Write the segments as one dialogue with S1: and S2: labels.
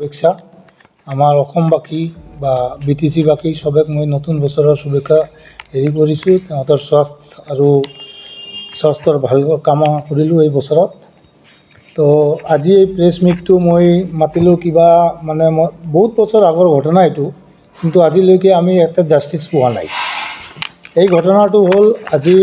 S1: শুভেচ্ছা আমাৰ অসমবাসী বা BTC-বাসী সবেক মই নতুন বছৰৰ শুভেচ্ছা হেৰি কৰিছোঁ। তেওঁলোকৰ স্বাস্থ্যৰ ভাল কামনা কৰিলোঁ এই বছৰত। তো আজি এই প্ৰেছ মিটটো মই মাতিলোঁ কিবা মানে মই বহুত বছৰ আগৰ ঘটনা এইটো, কিন্তু আজিলৈকে আমি একটা জাষ্টিছ পোৱা নাই। এই ঘটনাটো হ'ল আজি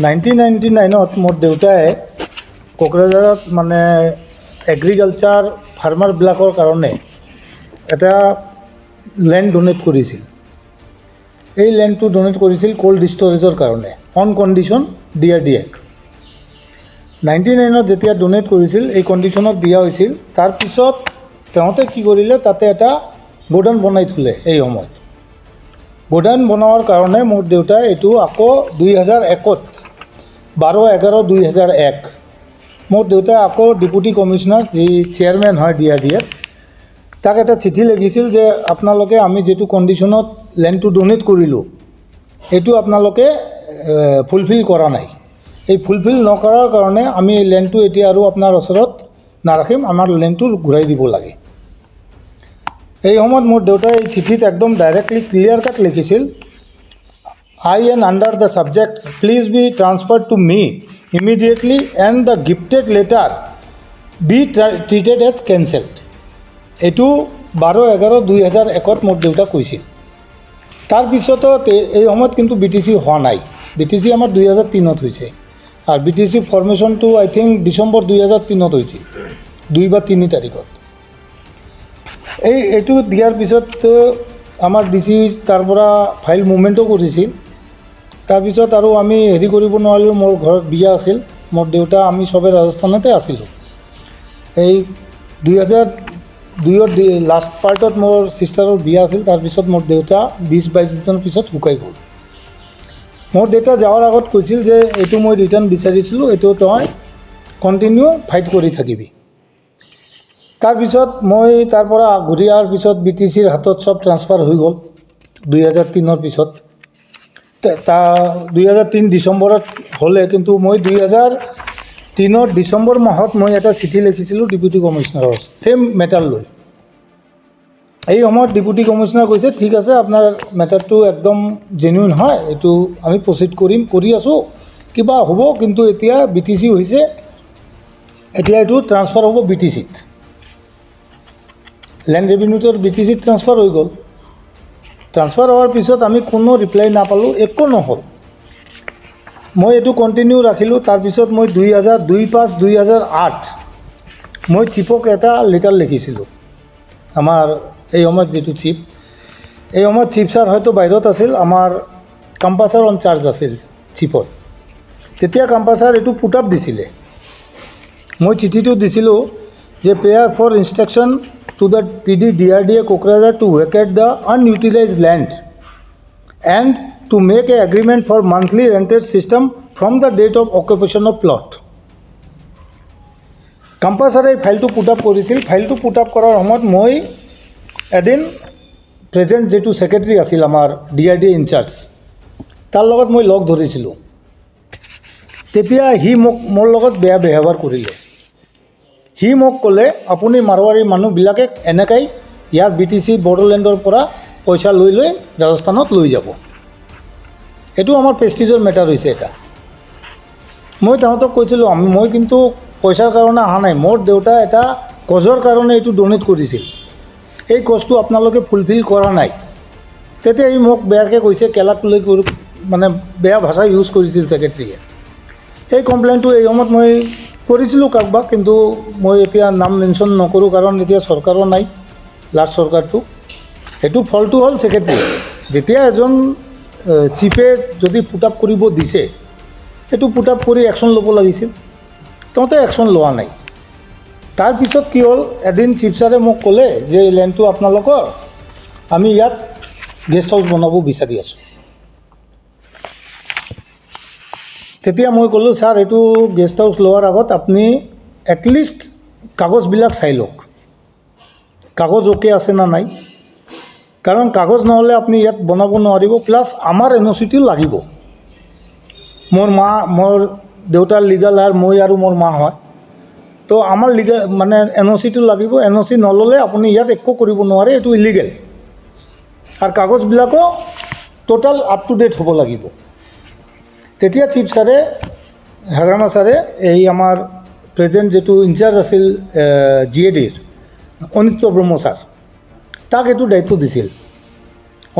S1: 1999 মোৰ দেউতাই কোকৰাঝাৰত মানে এগ্ৰিকালচাৰ ফাৰ্মাৰবিলাকৰ কাৰণে এটা লেণ্ড ডোনেট কৰিছিল। এই লেণ্ডটো ডোনেট কৰিছিল কোল্ড ষ্ট'ৰেজৰ কাৰণে অন কণ্ডিশ্যন DRDA-ক। 99ত যেতিয়া ডোনেট কৰিছিল এই কণ্ডিশ্যনত দিয়া হৈছিল। তাৰপিছত তেওঁতে কি কৰিলে, তাতে এটা গোডাউন বনাই থ'লে। এই সময়ত গোডাউন বনোৱাৰ কাৰণে মোৰ দেউতাই এইটো আকৌ 2001ত 12/11/2001 মোৰ দেউতাই আকৌ ডেপুটি কমিশ্যনাৰ যি চেয়াৰমেন হয় DRDA-ৰ তাক এটা চিঠি লিখিছিল যে আপোনালোকে আমি যিটো কণ্ডিশ্যনত লেণ্ডটো ডোনেট কৰিলোঁ এইটো আপোনালোকে ফুলফিল কৰা নাই। এই ফুলফিল নকৰাৰ কাৰণে আমি এই লেণ্ডটো এতিয়া আৰু আপোনাৰ ওচৰত নাৰাখিম, আমাৰ লেণ্ডটো ঘূৰাই দিব লাগে। এই সময়ত মোৰ দেউতাই এই চিঠিত একদম ডাইৰেক্টলি ক্লিয়াৰ কাট লিখিছিল, I and under the subject please be transferred to me immediately and the gifted letter be treated as cancelled. এইটো 12/11/2001ত মোৰ দেউতাক কৈছিল। তাৰপিছতো এই সময়ত কিন্তু BTC হোৱা নাই। BTC আমাৰ 2003ত হৈছে আৰু BTC ফৰ্মেশ্যনটো আই থিংক ডিচেম্বৰ 2003ত হৈছিল, 2 বা 3 তাৰিখত। এইটো দিয়াৰ পিছত আমাৰ DC তাৰ পৰা ফাইল মুভমেণ্টো কৰিছিল। তাৰপিছত আৰু আমি হেৰি কৰিব নোৱাৰিলোঁ, মোৰ ঘৰত বিয়া আছিল, মোৰ দেউতা আমি চবে ৰাজস্থানতে আছিলোঁ। এই 2002ৰ লাষ্ট পাৰ্টত মোৰ ছিষ্টাৰৰ বিয়া আছিল। তাৰপিছত মোৰ দেউতা 20-22 দিনৰ পিছত শুকাই গ'ল। মোৰ দেউতা যোৱাৰ আগত কৈছিল যে এইটো মই ৰিটাৰ্ণ বিচাৰিছিলোঁ, এইটো তই কণ্টিনিউ ফাইট কৰি থাকিবি। তাৰপিছত মই তাৰ পৰা ঘূৰি অহাৰ পিছত BTCৰ হাতত চব ট্ৰান্সফাৰ হৈ গ'ল 2003ৰ পিছত। 2003 ডিচেম্বৰত হ'লে, কিন্তু মই 2003 ডিচেম্বৰ মাহত মই এটা চিঠি লিখিছিলোঁ ডেপুটি কমিশ্যনাৰৰ ছেইম মেটাৰ লৈ। এই সময়ত ডেপুটি কমিশ্যনাৰ কৈছে ঠিক আছে, আপোনাৰ মেটাৰটো একদম জেনুইন হয়, এইটো আমি প্ৰচিড কৰি আছোঁ, কিবা হ'ব, কিন্তু এতিয়া BTC হৈছে, এতিয়া এইটো ট্ৰান্সফাৰ হ'ব BTCত। লেণ্ড ৰেভিনিউটোৰ BTCত ট্ৰান্সফাৰ হৈ গ'ল। ট্ৰান্সফাৰ হোৱাৰ পিছত আমি কোনো ৰিপ্লাই নাপালোঁ, একো নহ'ল। মই এইটো কণ্টিনিউ ৰাখিলোঁ। তাৰপিছত মই 2/5/2008 মই চিফক এটা লেটাৰ লিখিছিলোঁ। আমাৰ এই সময়ত যিটো চিফ, এই সময়ত চিফ ছাৰ হয়তো বাহিৰত আছিল, আমাৰ কাম্পাছাৰ অন চাৰ্জ আছিল চিফত। তেতিয়া কাম্পাছাৰ এইটো পুট আপ দিছিলে। মই চিঠিটো দিছিলোঁ যে prayer for instruction to the PD DRDA Kokrajhar to vacate the unutilised land and to make a agreement for monthly rented system from the date of occupation of plot. কাম্পাছাৰে এই ফাইলটো পুট আপ কৰিছিল। ফাইলটো put up কৰাৰ সময়ত মই এদিন present যিটো secretary আছিল আমাৰ DRDA ইনচাৰ্জ, তাৰ লগত মই লগ ধৰিছিলোঁ। তেতিয়া সি মোৰ লগত বেয়া বিহেভিয়াৰ কৰিলে। সি মোক ক'লে আপুনি মাৰোৱাৰী মানুহবিলাকে এনেকৈ ইয়াৰ BTC বড়োলেণ্ডৰ পৰা পইচা লৈ ৰাজস্থানত লৈ যাব। এইটো আমাৰ প্ৰেষ্টিজৰ মেটাৰ হৈছে এটা। মই তাহাঁতক কৈছিলোঁ মই কিন্তু পইচাৰ কাৰণে অহা নাই, মোৰ দেউতা এটা কজৰ কাৰণে এইটো ডোনেট কৰিছিল, এই কজটো আপোনালোকে ফুলফিল কৰা নাই। তেতিয়া সি মোক বেয়াকৈ কৈছে, কেলাকুলি মানে বেয়া ভাষা ইউজ কৰিছিল ছেক্ৰেটাৰীয়ে। সেই কমপ্লেইনটো এই সময়ত মই কৰিছিলোঁ কাৰোবাক, কিন্তু মই এতিয়া নাম মেনশ্যন নকৰোঁ, কাৰণ এতিয়া চৰকাৰো নাই, লাষ্ট চৰকাৰটো। সেইটো ফলটো হ'ল ছেক্ৰেটাৰী। যেতিয়া এজন চিফে যদি পুট আপ কৰিব দিছে, সেইটো পুট আপ কৰি একশ্যন ল'ব লাগিছিল, তেওঁতে একশ্যন লোৱা নাই। তাৰপিছত কি হ'ল, এদিন চিফ ছাৰে মোক ক'লে যে এই লেণ্ডটো আপোনালোকৰ, আমি ইয়াত গেষ্ট হাউচ বনাব বিচাৰি আছোঁ। তেতিয়া মই ক'লোঁ ছাৰ এইটো গেষ্ট হাউচ লোৱাৰ আগত আপুনি এটলিষ্ট কাগজবিলাক চাই লওক, কাগজ অ'কে আছে না নাই, কাৰণ কাগজ নহ'লে আপুনি ইয়াত বনাব নোৱাৰিব, প্লাছ আমাৰ NOC টো লাগিব। মোৰ মা মোৰ দেউতাৰ লিগেল আৰু মই আৰু মোৰ মা হয়। তো আমাৰ লিগেল মানে NOC-টো লাগিব। NOC নল'লে আপুনি ইয়াত একো কৰিব নোৱাৰে, এইটো ইলিগেল। আৰু কাগজবিলাকো টোটাল আপ টু ডেট হ'ব লাগিব। তেতিয়া চিফ ছাৰে হাগ্ৰামা ছাৰে এই আমাৰ প্ৰেজেণ্ট যিটো ইনচাৰ্জ আছিল GAD-ৰ অনিত্য ব্ৰহ্ম ছাৰ, তাক এইটো দায়িত্ব দিছিল।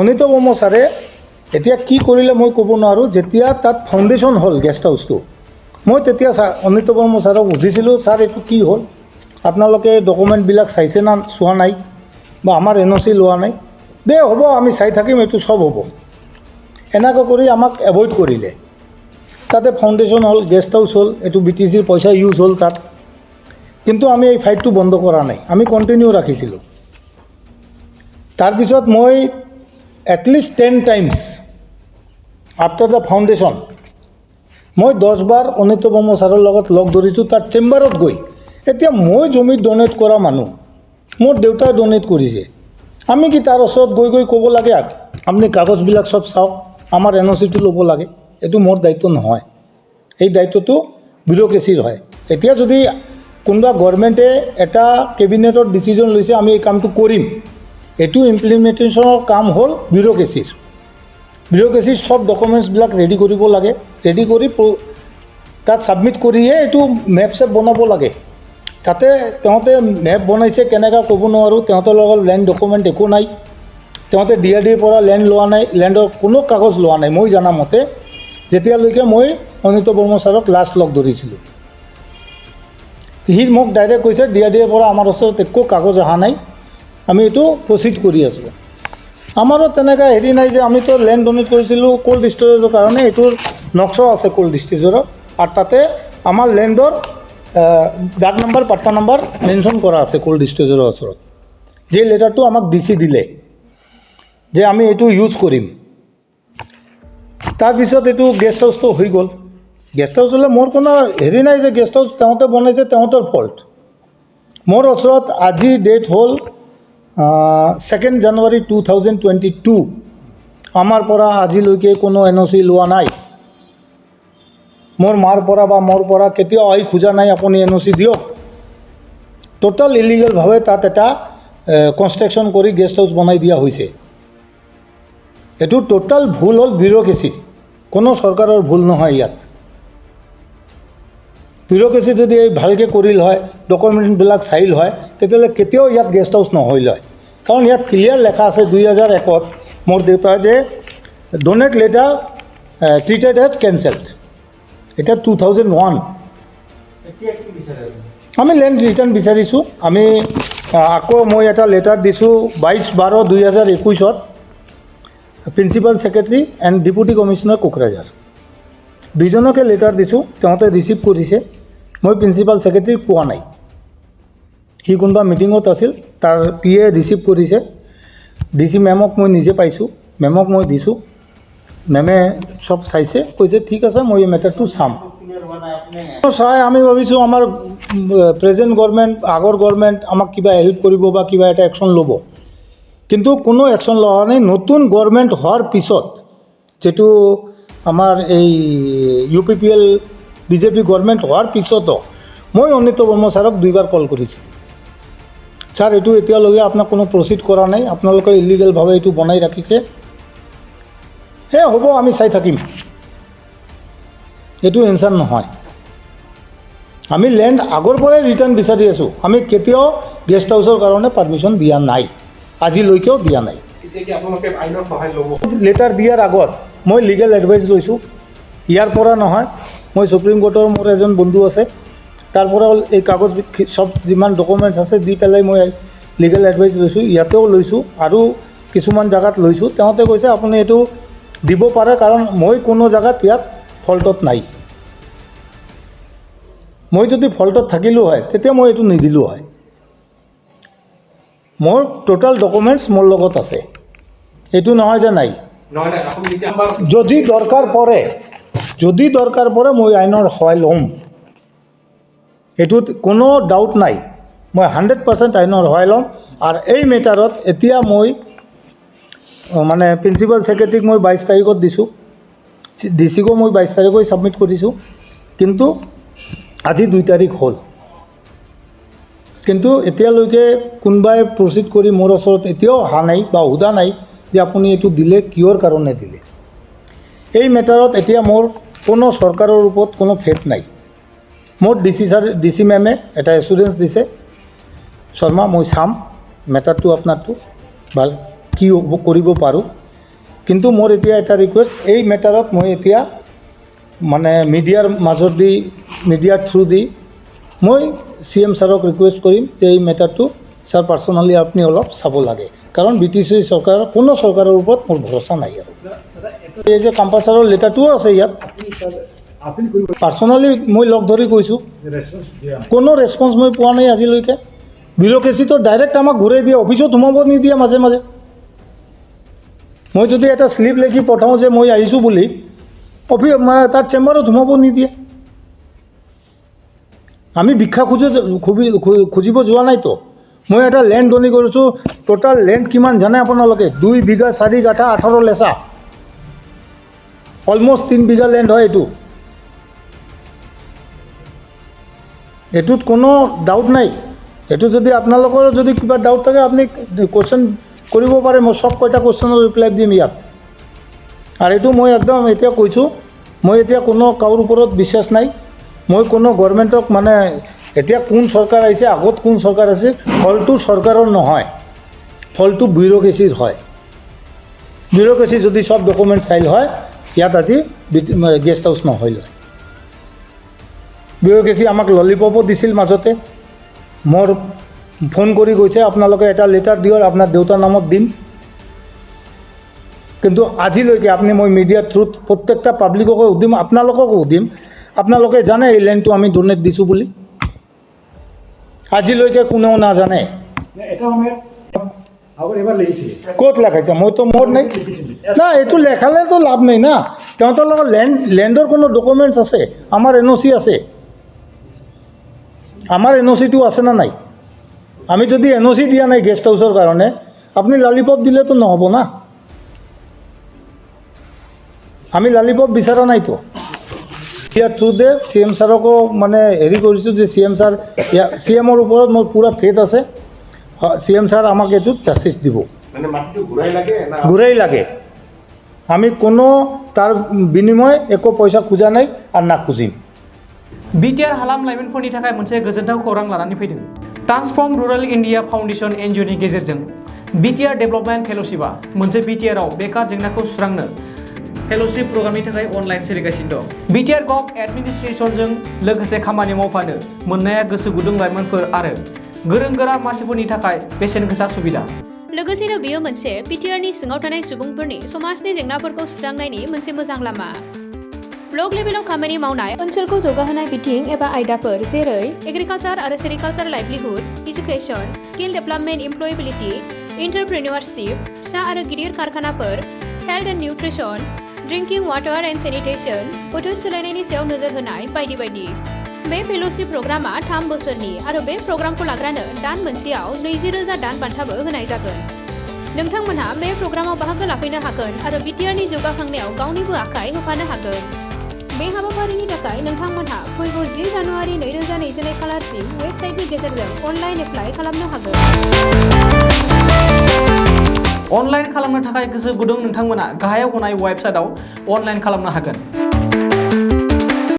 S1: অনিত্য ব্ৰহ্ম ছাৰে এতিয়া কি কৰিলে মই ক'ব নোৱাৰোঁ। যেতিয়া তাত ফাউণ্ডেশ্যন হ'ল গেষ্ট হাউচটো, মই তেতিয়া অনিত্য ব্ৰহ্ম ছাৰক সুধিছিলোঁ, ছাৰ এইটো কি হ'ল, আপোনালোকে ডকুমেণ্টবিলাক চাইছে না চোৱা নাই, বা আমাৰ NOC লোৱা নাই? দে হ'ব, আমি চাই থাকিম, এইটো চব হ'ব। এনেকৈ কৰি আমাক এভইড কৰিলে। তাতে ফাউণ্ডেশ্যন হ'ল, গেষ্ট হাউচ হ'ল, এইটো BTCৰ পইচা ইউজ হ'ল তাত। কিন্তু আমি এই ফাইটটো বন্ধ কৰা নাই, আমি কণ্টিনিউ ৰাখিছিলোঁ। তাৰপিছত মই at least 10 times after the foundation মই 10 বাৰ অনিত্য ব্ৰহ্ম ছাৰৰ লগত লগ ধৰিছোঁ তাৰ চেম্বাৰত গৈ। এতিয়া মই জমি ডনেট কৰা মানুহ, মোৰ দেউতাই ডনেট কৰিছে, আমি কি তাৰ ওচৰত গৈ গৈ ক'ব লাগে আপুনি কাগজবিলাক চব চাওক, আমাৰ NOC-টো ল'ব লাগে? এইটো মোৰ দায়িত্ব নহয়, এই দায়িত্বটো ব্যুৰ'ক্ৰেচিৰ হয়। এতিয়া যদি কোনোবা গভৰ্ণমেণ্টে এটা কেবিনেটৰ ডিচিজন লৈছে আমি এই কামটো কৰিম, এইটো ইমপ্লিমেণ্টেশ্যনৰ কাম হ'ল ব্যুৰ'ক্ৰেচিৰ। ব্যুৰ'ক্ৰেচিৰ চব ডকুমেণ্টছবিলাক ৰেডি কৰিব লাগে, ৰেডি কৰি তাত ছাবমিট কৰিহে এইটো মেপ চেপ বনাব লাগে। তাতে তেওঁতে মেপ বনাইছে কেনেকৈ ক'ব নোৱাৰোঁ, তেওঁতৰ লগত লেণ্ড ডকুমেণ্ট একো নাই, তেওঁতে DRDৰ পৰা লেণ্ড লোৱা নাই, লেণ্ডৰ কোনো কাগজ লোৱা নাই মই জনামতে, যেতিয়ালৈকে মই অনিত্য ব্ৰহ্ম ছাৰক লাষ্ট লগ ধৰিছিলোঁ। সি মোক ডাইৰেক্ট কৈছে DRDৰ পৰা আমাৰ ওচৰত একো কাগজ অহা নাই, আমি এইটো প্ৰচিড কৰি আছোঁ। আমাৰো তেনেকৈ হেৰি নাই যে আমিতো লেণ্ড ডনেট কৰিছিলোঁ ক'ল্ড ষ্টোৰেজৰ কাৰণে, এইটোৰ নক্সাও আছে ক'ল্ড ষ্টোৰেজৰ, আৰু তাতে আমাৰ লেণ্ডৰ গাৰ্ড নম্বৰ পাট্টা নম্বৰ মেনশ্যন কৰা আছে ক'ল্ড ষ্টোৰেজৰ ওচৰত, যে লেটাৰটো আমাক DC দিলে যে আমি এইটো ইউজ কৰিম। তাৰপিছত এইটো গেষ্ট হাউচটো হৈ গ'ল। গেষ্ট হাউচ হ'লে মোৰ কোনো হেৰি নাই যে গেষ্ট হাউচ তেওঁতে বনাইছে তেওঁতৰ ফল্ট। মোৰ ওচৰত আজি ডেট হ'ল 2 জানুৱাৰী 2022, আমাৰ পৰা আজিলৈকে কোনো NOC লোৱা নাই। মোৰ মাৰ পৰা বা মোৰ পৰা কেতিয়াও আহি খোজা নাই আপুনি NOC দিয়ক। টোটাল ইলিগেলভাৱে তাত এটা কনষ্ট্ৰাকশ্যন কৰি গেষ্ট হাউচ বনাই দিয়া হৈছে। এইটো টোটাল ভুল হ'ল ব্যুৰ'ক্ৰেচিৰ, কোনো চৰকাৰৰ ভুল নহয় ইয়াত। ব্যুৰ'ক্ৰেচি যদি এই ভালকৈ কৰিল হয়, ডকুমেণ্টবিলাক চাইল হয়, তেতিয়াহ'লে কেতিয়াও ইয়াত গেষ্ট হাউচ নহ'ল হয়। কাৰণ ইয়াত ক্লিয়াৰ লেখা আছে 2001-ত মোৰ দেউতাই যে ডনেট লেটাৰ ট্ৰিটেড এজ কেঞ্চেলড। এতিয়া 2001, আমি লেণ্ড ৰিটাৰ্ণ বিচাৰিছোঁ। আমি আকৌ মই এটা লেটাৰ দিছোঁ 22/12/2021-ত principal secretary and deputy commissioner Kokrajhar, দুইজনকে লেটাৰ দিছোঁ, তেওঁতে ৰিচিভ কৰিছে। মই প্ৰিন্সিপাল ছেক্ৰেটাৰীক পোৱা নাই, সি কোনোবা মিটিঙত আছিল, তাৰ PA ৰিচিভ কৰিছে। DC মেমক মই নিজে পাইছোঁ, মেমক মই দিছোঁ, মেমে চব চাইছে, কৈছে ঠিক আছে মই এই মেটাৰটো চাম। চাই আমি ভাবিছোঁ আমাৰ প্ৰেজেণ্ট গভৰ্ণমেণ্ট, আগৰ গভৰ্ণমেণ্ট আমাক কিবা হেল্প কৰিব বা কিবা এটা একশ্যন ল'ব, কিন্তু কোনো একশ্যন লোৱা নাই। নতুন গভৰ্ণমেণ্ট হোৱাৰ পিছত, যিটো আমাৰ এই UPPL BJP গভৰ্ণমেণ্ট হোৱাৰ পিছতো মই অনিত্য ব্ৰহ্ম ছাৰক 2 বাৰ কল কৰিছোঁ, ছাৰ এইটো এতিয়ালৈকে আপোনাক কোনো প্ৰচিড কৰা নাই, আপোনালোকে ইলিগেলভাৱে এইটো বনাই ৰাখিছে, হ'ব আমি চাই থাকিম। এইটো এনচাৰ নহয়। আমি লেণ্ড আগৰ পৰাই ৰিটাৰ্ণ বিচাৰি আছোঁ, আমি কেতিয়াও গেষ্ট হাউচৰ কাৰণে পাৰ্মিশ্যন দিয়া নাই, আজিলৈকেও দিয়া নাই। লেটাৰ দিয়াৰ আগত মই লিগেল এডভাইচ লৈছোঁ, ইয়াৰ পৰা নহয়, মই সুপ্ৰিম কোৰ্টৰ মোৰ এজন বন্ধু আছে, তাৰ পৰা এই কাগজ চব যিমান ডকুমেণ্টছ আছে দি পেলাই মই লিগেল এডভাইচ লৈছোঁ, ইয়াতেও লৈছোঁ আৰু কিছুমান জেগাত লৈছোঁ। তেওঁতে কৈছে আপুনি এইটো দিব পাৰে, কাৰণ মই কোনো জেগাত ইয়াত ফল্টত নাই। মই যদি ফল্টত থাকিলোঁ হয় তেতিয়া মই এইটো নিদিলোঁ হয়। মোৰ টোটাল ডকুমেণ্টছ মোৰ লগত আছে, এইটো নহয় যে নাই। যদি দৰকাৰ পৰে মই আইনৰ সহায় ল'ম, এইটোত কোনো ডাউট নাই, মই 100% আইনৰ সহায় ল'ম। আৰু এই মেটাৰত এতিয়া মই মানে প্ৰিন্সিপাল ছেক্ৰেটাৰীক মই 22 তাৰিখত দিছোঁ, ডিচিকো মই 22 তাৰিখে ছাবমিট কৰিছোঁ, কিন্তু আজি 2 তাৰিখ হ'ল, কিন্তু এতিয়ালৈকে কোনোবাই প্ৰচিড কৰি মোৰ ওচৰত এতিয়াও অহা নাই বা সোধা নাই যে আপুনি এইটো দিলে কিহৰ কাৰণে দিলে। এই মেটাৰত এতিয়া মোৰ কোনো চৰকাৰৰ ওপৰত কোনো ফেট নাই। মোৰ ডিচি মেমে এটা এচুৰেঞ্চ দিছে, শৰ্মা মই চাম মেটাৰটো আপোনাৰটো ভাল কি কৰিব পাৰোঁ, কিন্তু মোৰ এতিয়া এটা ৰিকুৱেষ্ট, এই মেটাৰত মই এতিয়া মানে মিডিয়াৰ মাজত দি মিডিয়াৰ থ্ৰু দি মই CM ছাৰক ৰিকুৱেষ্ট কৰিম যে এই মেটাৰটো ছাৰ পাৰ্চনেলি আপুনি অলপ চাব লাগে, কাৰণ BTC চৰকাৰৰ কোনো চৰকাৰৰ ওপৰত মোৰ ভৰসা নাই। আৰু এই যে কাম্পাছাৰৰ লেটাৰটোও আছে ইয়াত, পাৰ্চনেলি মই লগ ধৰি কৈছোঁ, কোনো ৰেছপন্স মই পোৱা নাই আজিলৈকে। বিউৰ'ক্ৰেচিটো ডাইৰেক্ট আমাক ঘূৰাই দিয়ে, অফিচত সোমাব নিদিয়ে মাজে মাজে। মই যদি এটা শ্লিপ লিখি পঠাওঁ যে মই আহিছোঁ বুলি, মানে তাত চেম্বাৰত সোমাব নিদিয়ে। আমি ভিক্ষা খুজিব যোৱা নাইতো। মই এটা লেণ্ড দনি কৰিছোঁ, টোটাল লেণ্ড কিমান জানে আপোনালোকে? 2 বিঘা 4 গাঠা 18 লেচা, অলমষ্ট 3 বিঘা লেণ্ড হয় এইটো। এইটোত কোনো ডাউট নাই। এইটো যদি আপোনালোকৰ যদি কিবা ডাউট থাকে আপুনি কুৱেশ্যন কৰিব পাৰে, মই চব কয়টা কুৱেশ্যনৰ ৰিপ্লাই দিম ইয়াত। আৰু এইটো মই একদম এতিয়া কৈছোঁ, মই এতিয়া কোনো কাৰো ওপৰত বিশ্বাস নাই। মই কোনো গভৰ্ণমেণ্টক মানে এতিয়া কোন চৰকাৰ আহিছে, আগত কোন চৰকাৰ আছে, ফলটো চৰকাৰৰ নহয়, ফলটো বিউৰ'ক্ৰেচিৰ হয়। বিউৰ'ক্ৰেচি যদি সব ডকুমেণ্ট চাইল হয়, ইয়াত আজি গেষ্ট হাউচ নহ'ল হয়। বিউৰ'ক্ৰেচি আমাক ললিপপো দিছিল মাজতে, মোৰ ফোন কৰি কৈছে আপোনালোকে এটা লেটাৰ দিয়ক, আপোনাৰ দেউতাৰ নামত দিম, কিন্তু আজিলৈকে আপুনি মই মিডিয়াৰ থ্ৰুত প্ৰত্যেকটা পাব্লিককো সুধিম, আপোনালোককো সুধিম, আপোনালোকে জানে এই লেণ্ডটো আমি ডনেট দিছোঁ বুলি? আজিলৈকে কোনেও নাজানে। ক'ত লেখাইছে? মইতো মোৰ নাই না, এইটো লেখালেতো লাভ নাই না। তেওঁলোকৰ লগত লেণ্ডৰ কোনো ডকুমেণ্টছ আছে, আমাৰ NOC আছে, আমাৰ NOCটো আছে না নাই? আমি যদি NOC দিয়া নাই গেষ্ট হাউচৰ কাৰণে, আপুনি লালিপপ দিলেতো নহ'ব না। আমি লালিপপ বিচৰা নাইতো। ইয়াৰ থ্ৰুতে CM ছাৰকো মানে হেৰি কৰিছোঁ যে CM ছাৰ, CMৰ ওপৰত মোৰ পূৰা ফেথ আছে, CM ছাৰ আমাক এইটোত জাষ্টিছ দিব, ঘূৰাই লাগে। আমি কোনো তাৰ বিনিময় একো পইচা খোজা নাই আৰু নাখুজিম।
S2: BTR हालाम लाइमोनफोरनि थाखाय मोनसे गोजोनथाव खौरां लानानै फैदों। ट्रान्सफर्म रुरल इन्डिया फाउन्डेसन NGOनि गेजेरजों BTR डेभेलपमेन्ट फेल'शिपआ मोनसे BTRआव बेकार जेंनाखौ सुस्रांनो फेल'शिप प्रग्रामनि थाखाय अनलाइन सोलिगासिनो दं। BTR गभ एडमिनिस्ट्रेसनजों लोगोसे खामानि मावफानो मोननाया गोसो गुदुं लाइमोनफोर आरो गोरों गोरा मानसिफोरनि थाखाय बेसेन गोसा सुबिदा।
S3: लोगोसेनो बेयो मोनसे BTRनि सिङाव थानाय सुबुंफोरनि समाजनि जेंनाफोरखौ सुस्रांनायनि मोनसे मोजां लामा। ब्लक लेभेलाव खामानि मावनाय, ओनसोलखौ जौगाहोनाय बिथिं एबा आयदाफोर जेरै एग्रिकालचार आरो sericulture livelihood, education, skill development, employability, entrepreneurship, फिसा आरो गिदिर कारखानाफोर, health and nutrition, drinking water and sanitation, बोथोर सोलायनायनि सायाव नोजोर होनाय बायदि बायदि। बे फेल'शिप प्रग्रामा 3 बोसोरनि आरो बे प्रग्रामखौ लाग्रानो दान मोनसेयाव 20,000 दान बान्थाबो होनाय जागोन। नोंथांमोनहा बे प्रग्रामाव बाहागो लाफैनो हागोन आरो BTRनि जौगाखांनायाव गावनिबो आखाइ होफानो हागोन। बे हाबाफारिनि थाखाय नोंथांमोनहा फैगौ 10 जानुवारि 2022 खालारसिम वेबसाइटनि गेजेरजों अनलाइन एप्लाइ खालामनो हागोन।
S2: अनलाइन खालामनो थाखाय गोसो गुदुं नोंथांमोना गाहायाव होनाय वेबसाइटआव अनलाइन खालामनो हागोन।